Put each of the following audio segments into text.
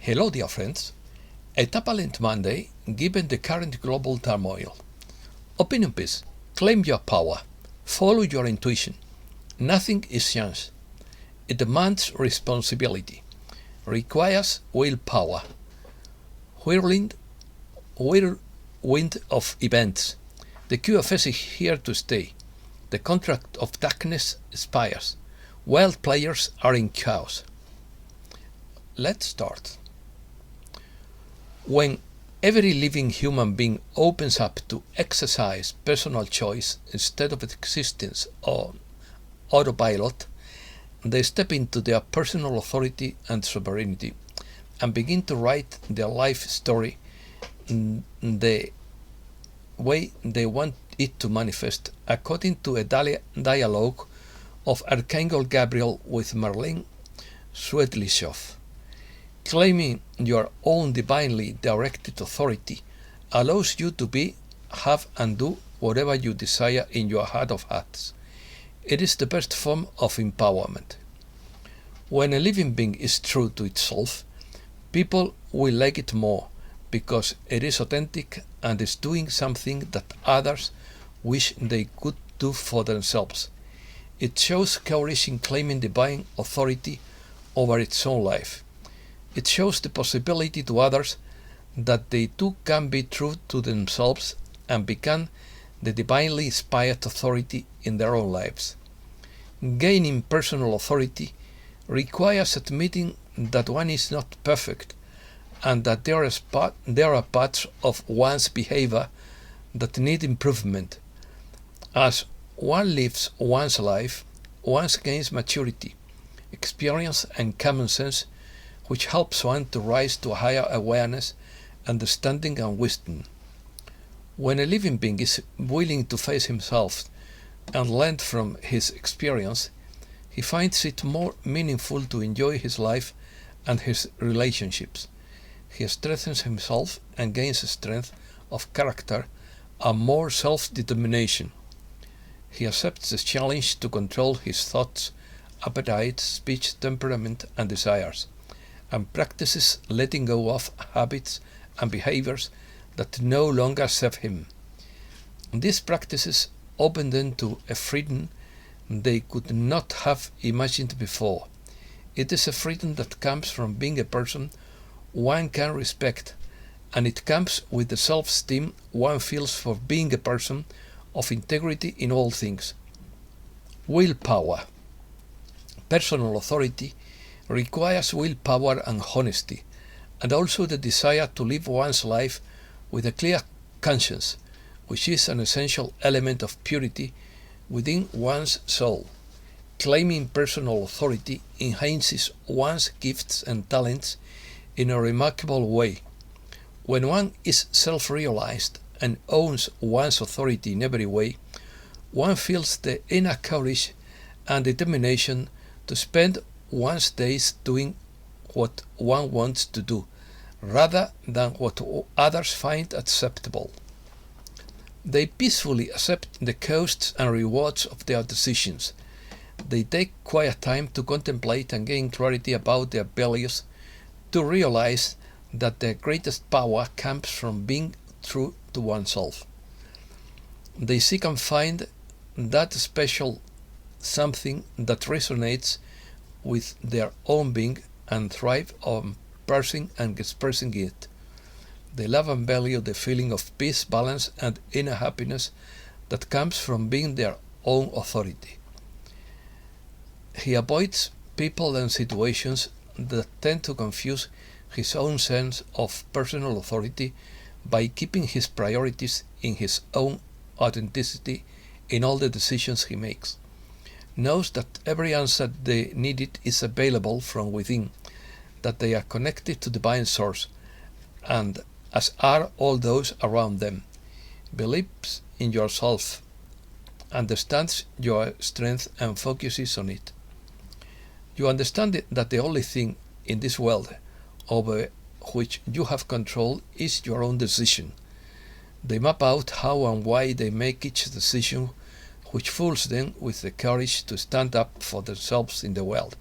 Hello, dear friends. A turbulent Monday, given the current global turmoil. Opinion piece. Claim your power. Follow your intuition. Nothing is chance. It demands responsibility. Requires willpower. Whirlwind of events. The QFS is here to stay. The contract of darkness expires. Wild players are in chaos. Let's start. When every living human being opens up to exercise personal choice instead of existence on autopilot, they step into their personal authority and sovereignty and begin to write their life story the way they want it to manifest, according to a dialogue of Archangel Gabriel with Merlin Svetlishoff. Claiming your own divinely directed authority allows you to be, have, and do whatever you desire in your heart of hearts. It is the best form of empowerment. When a living being is true to itself, people will like it more because it is authentic and is doing something that others wish they could do for themselves. It shows courage in claiming divine authority over its own life. It shows the possibility to others that they too can be true to themselves and become the divinely inspired authority in their own lives. Gaining personal authority requires admitting that one is not perfect and that there are parts of one's behavior that need improvement. As one lives one's life, one gains maturity, experience, and common sense, which helps one to rise to a higher awareness, understanding, and wisdom. When a living being is willing to face himself and learn from his experience, he finds it more meaningful to enjoy his life and his relationships. He strengthens himself and gains strength of character and more self-determination. He accepts the challenge to control his thoughts, appetite, speech, temperament, and desires, and practices letting go of habits and behaviors that no longer serve him. These practices open them to a freedom they could not have imagined before. It is a freedom that comes from being a person one can respect, and it comes with the self-esteem one feels for being a person of integrity in all things. Willpower. Personal authority requires willpower and honesty, and also the desire to live one's life with a clear conscience, which is an essential element of purity within one's soul. Claiming personal authority enhances one's gifts and talents in a remarkable way. When one is self-realized and owns one's authority in every way, one feels the inner courage and determination to spend one's days doing what one wants to do, rather than what others find acceptable. They peacefully accept the costs and rewards of their decisions. They take quiet time to contemplate and gain clarity about their values, to realize that their greatest power comes from being true to oneself. They seek and find that special something that resonates with their own being and thrive on parsing and expressing it. They love and value the feeling of peace, balance, and inner happiness that comes from being their own authority. He avoids people and situations that tend to confuse his own sense of personal authority by keeping his priorities in his own authenticity in all the decisions he makes. Knows that every answer they needed is available from within, that they are connected to divine source, and as are all those around them. Believes in yourself, understands your strength and focuses on it. You understand that the only thing in this world over which you have control is your own decision. They map out how and why they make each decision, which fills them with the courage to stand up for themselves in the world.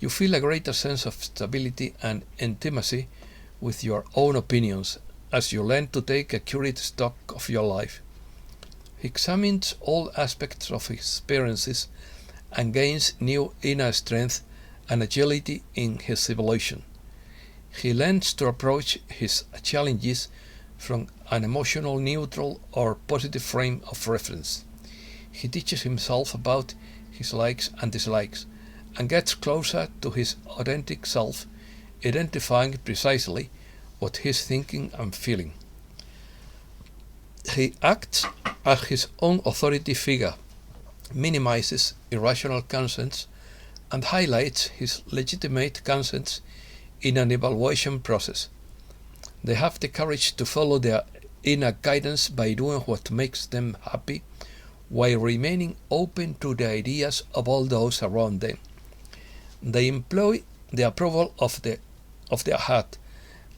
You feel a greater sense of stability and intimacy with your own opinions as you learn to take accurate stock of your life. He examines all aspects of his experiences and gains new inner strength and agility in his evolution. He learns to approach his challenges from an emotional neutral or positive frame of reference. He teaches himself about his likes and dislikes and gets closer to his authentic self, identifying precisely what he's thinking and feeling. He acts as his own authority figure, minimizes irrational consents, and highlights his legitimate consents in an evaluation process. They have the courage to follow their inner guidance by doing what makes them happy while remaining open to the ideas of all those around them. They employ the approval of their heart,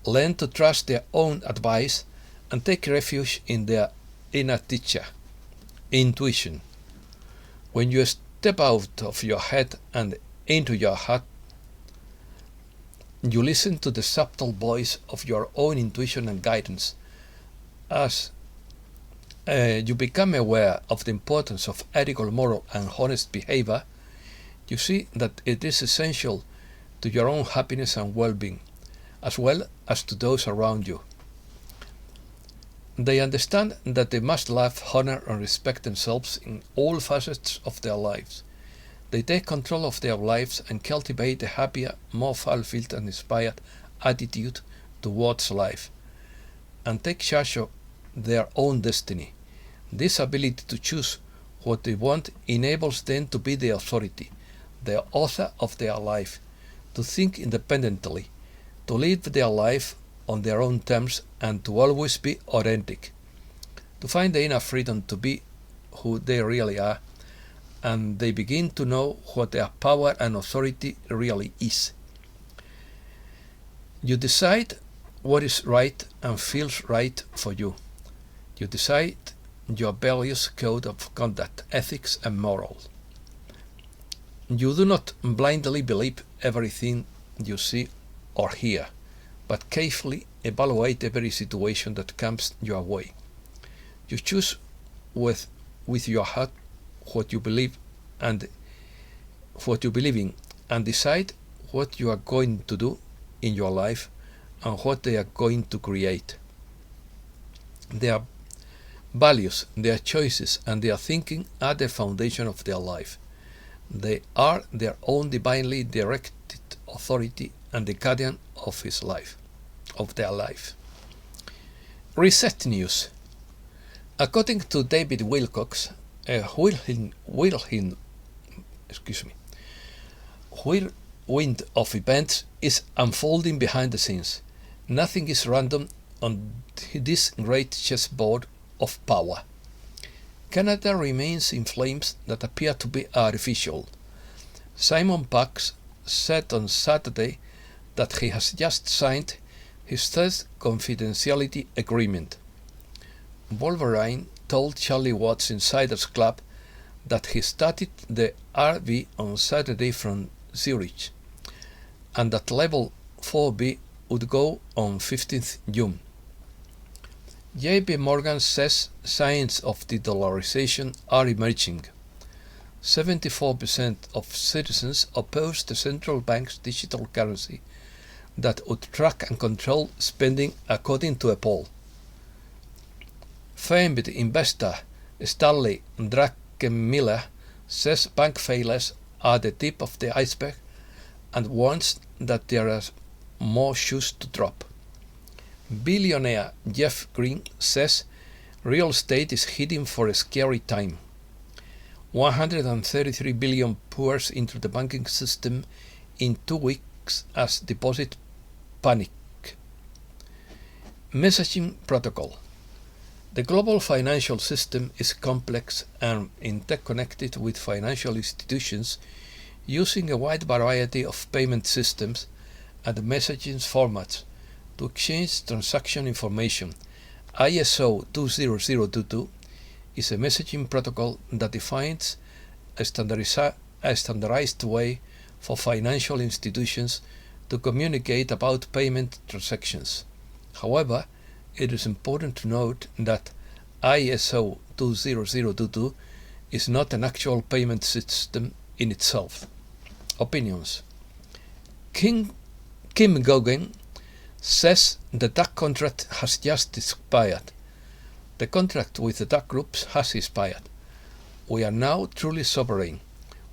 learn to trust their own advice, and take refuge in their inner teacher, intuition. When you step out of your head and into your heart, you listen to the subtle voice of your own intuition and guidance. As you become aware of the importance of ethical, moral, and honest behavior, you see that it is essential to your own happiness and well-being, as well as to those around you. They understand that they must love, honor, and respect themselves in all facets of their lives. They take control of their lives and cultivate a happier, more fulfilled and inspired attitude towards life, and take charge of their own destiny. This ability to choose what they want enables them to be the authority, the author of their life, to think independently, to live their life on their own terms, and to always be authentic, to find the inner freedom to be who they really are, and they begin to know what their power and authority really is. You decide what is right and feels right for you. You decide your values, code of conduct, ethics, and morals. You do not blindly believe everything you see or hear, but carefully evaluate every situation that comes your way. You choose with your heart what you believe in, and decide what you are going to do in your life and what they are going to create. Their values, their choices, and their thinking are the foundation of their life. They are their own divinely directed authority and the guardian of their life. Reset news. According to David Wilcox, a whirlwind of events is unfolding behind the scenes. Nothing is random on this great chessboard of power. Canada remains in flames that appear to be artificial. Simon Parkes said on Saturday that he has just signed his third confidentiality agreement. Wolverine told Charlie Watts' Insiders Club that he started the RV on Saturday from Zurich, and that level 4B would go on 15th June. JP Morgan says signs of de-dollarization are emerging. 74% of citizens oppose the central bank's digital currency that would track and control spending, according to a poll. Famed investor Stanley Druckenmiller says bank failures are the tip of the iceberg and warns that there are more shoes to drop. Billionaire Jeff Green says real estate is heading for a scary time. 133 billion pours into the banking system in 2 weeks as deposit panic. Messaging protocol. The global financial system is complex and interconnected with financial institutions using a wide variety of payment systems and messaging formats to exchange transaction information. ISO 20022 is a messaging protocol that defines a standardized way for financial institutions to communicate about payment transactions. However, it is important to note that ISO 20022 is not an actual payment system in itself. Opinions. Kim Gogen says the DAC contract has just expired. The contract with the DAC groups has expired. We are now truly sovereign.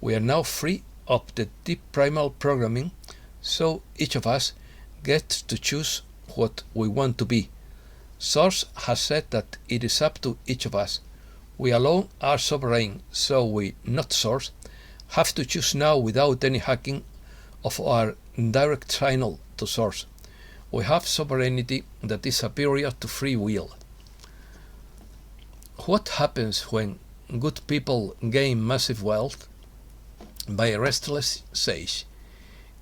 We are now free of the deep primal programming, so each of us gets to choose what we want to be. Source has said that it is up to each of us. We alone are sovereign, so we, not Source, have to choose now without any hacking of our direct channel to Source. We have sovereignty that is superior to free will. What happens when good people gain massive wealth? By a restless sage.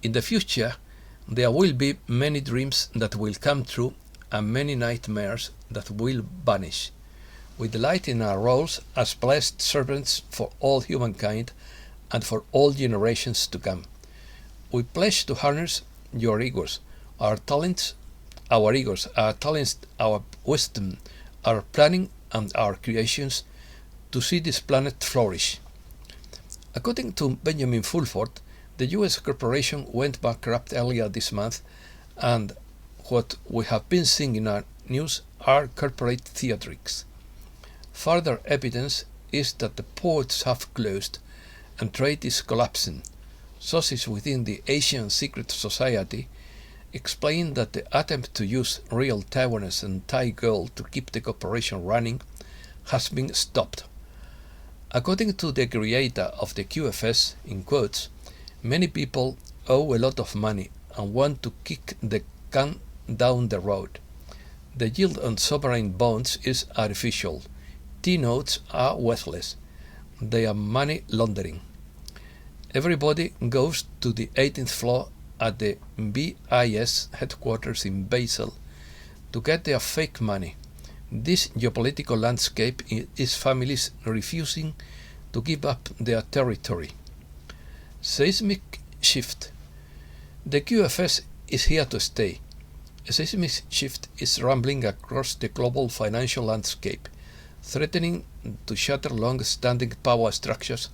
In the future, there will be many dreams that will come true and many nightmares that will vanish. We delight in our roles as blessed servants for all humankind and for all generations to come. We pledge to harness your egos, our talents, our wisdom, our planning and our creations to see this planet flourish. According to Benjamin Fulford, the US corporation went bankrupt earlier this month, and what we have been seeing in our news are corporate theatrics. Further evidence is that the ports have closed and trade is collapsing. Sources within the Asian Secret Society explain that the attempt to use real Taiwanese and Thai gold to keep the corporation running has been stopped. According to the creator of the QFS, in quotes, many people owe a lot of money and want to kick the can down the road. The yield on sovereign bonds is artificial. T-notes are worthless. They are money laundering. Everybody goes to the 18th floor at the BIS headquarters in Basel to get their fake money. This geopolitical landscape is families refusing to give up their territory. Seismic shift. The QFS is here to stay. A seismic shift is rumbling across the global financial landscape, threatening to shatter long-standing power structures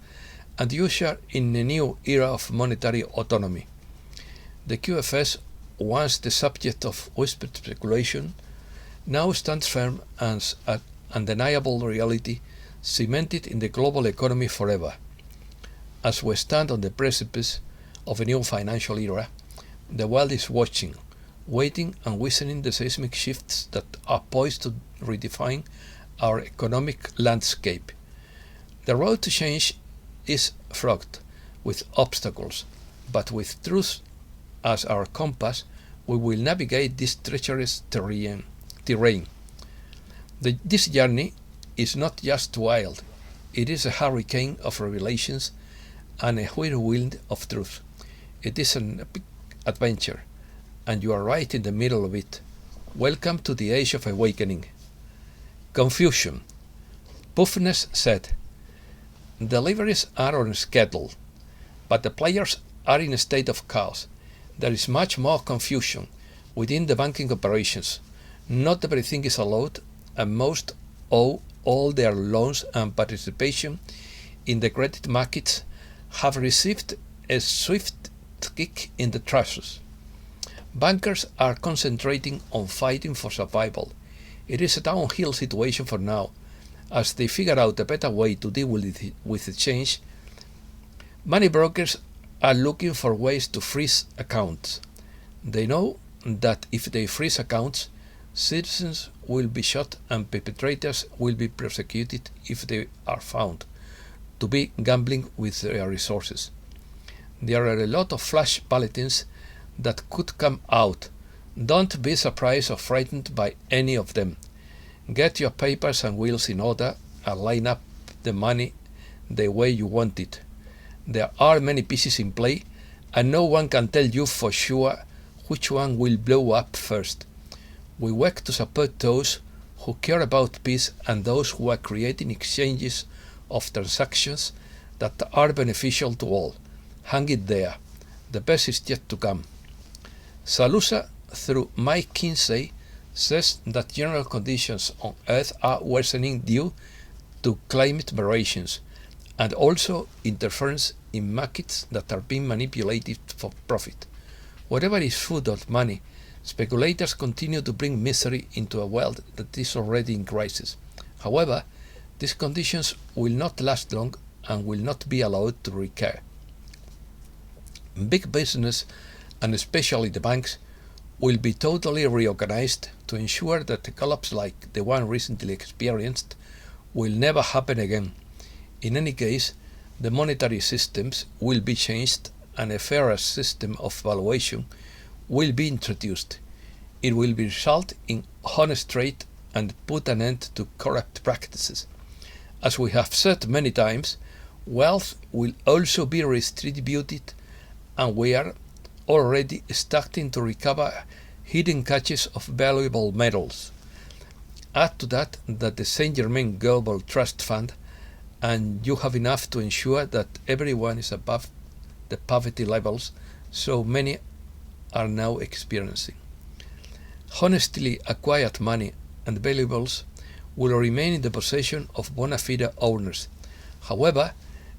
and usher in a new era of monetary autonomy. The QFS, once the subject of whispered speculation, now stands firm as an undeniable reality cemented in the global economy forever. As we stand on the precipice of a new financial era, the world is watching, waiting and witnessing the seismic shifts that are poised to redefine our economic landscape. The road to change is fraught with obstacles, but with truth as our compass, we will navigate this treacherous terrain. This journey is not just wild, it is a hurricane of revelations and a whirlwind of truth. It is an epic adventure, and you are right in the middle of it. Welcome to the Age of Awakening. Confusion. Puffness said, deliveries are on schedule, but the players are in a state of chaos. There is much more confusion within the banking operations. Not everything is allowed, and most owe all their loans and participation in the credit markets have received a swift kick in the trousers. Bankers are concentrating on fighting for survival. It is a downhill situation for now, as they figure out a better way to deal with the change. Money brokers are looking for ways to freeze accounts. They know that if they freeze accounts, citizens will be shot and perpetrators will be prosecuted if they are found to be gambling with their resources. There are a lot of flash bulletins that could come out. Don't be surprised or frightened by any of them. Get your papers and wills in order and line up the money the way you want it. There are many pieces in play, and no one can tell you for sure which one will blow up first. We work to support those who care about peace and those who are creating exchanges of transactions that are beneficial to all. Hang it there. The best is yet to come. Salusa, through Mike Kinsey, says that general conditions on Earth are worsening due to climate variations and also interference in markets that are being manipulated for profit. Whatever is food or money, speculators continue to bring misery into a world that is already in crisis. However, these conditions will not last long and will not be allowed to recur. Big business, and especially the banks, will be totally reorganized to ensure that a collapse like the one recently experienced will never happen again. In any case, the monetary systems will be changed and a fairer system of valuation will be introduced. It will result in honest trade and put an end to corrupt practices. As we have said many times, wealth will also be redistributed, and we are already starting to recover hidden caches of valuable metals. Add to that the Saint Germain Global Trust Fund, and you have enough to ensure that everyone is above the poverty levels so many are now experiencing. Honestly acquired money and valuables will remain in the possession of bona fide owners. However,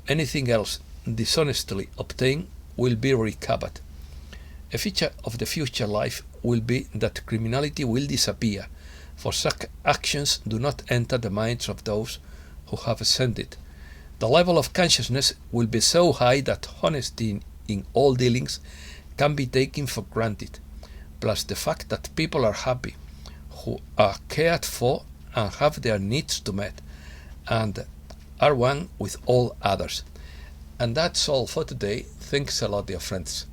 anything else dishonestly obtained will be recovered. A feature of the future life will be that criminality will disappear, for such actions do not enter the minds of those who have ascended. The level of consciousness will be so high that honesty in all dealings can be taken for granted, plus the fact that people are happy, who are cared for and have their needs to met, and are one with all others. And that's all for today. Thanks a lot, dear friends.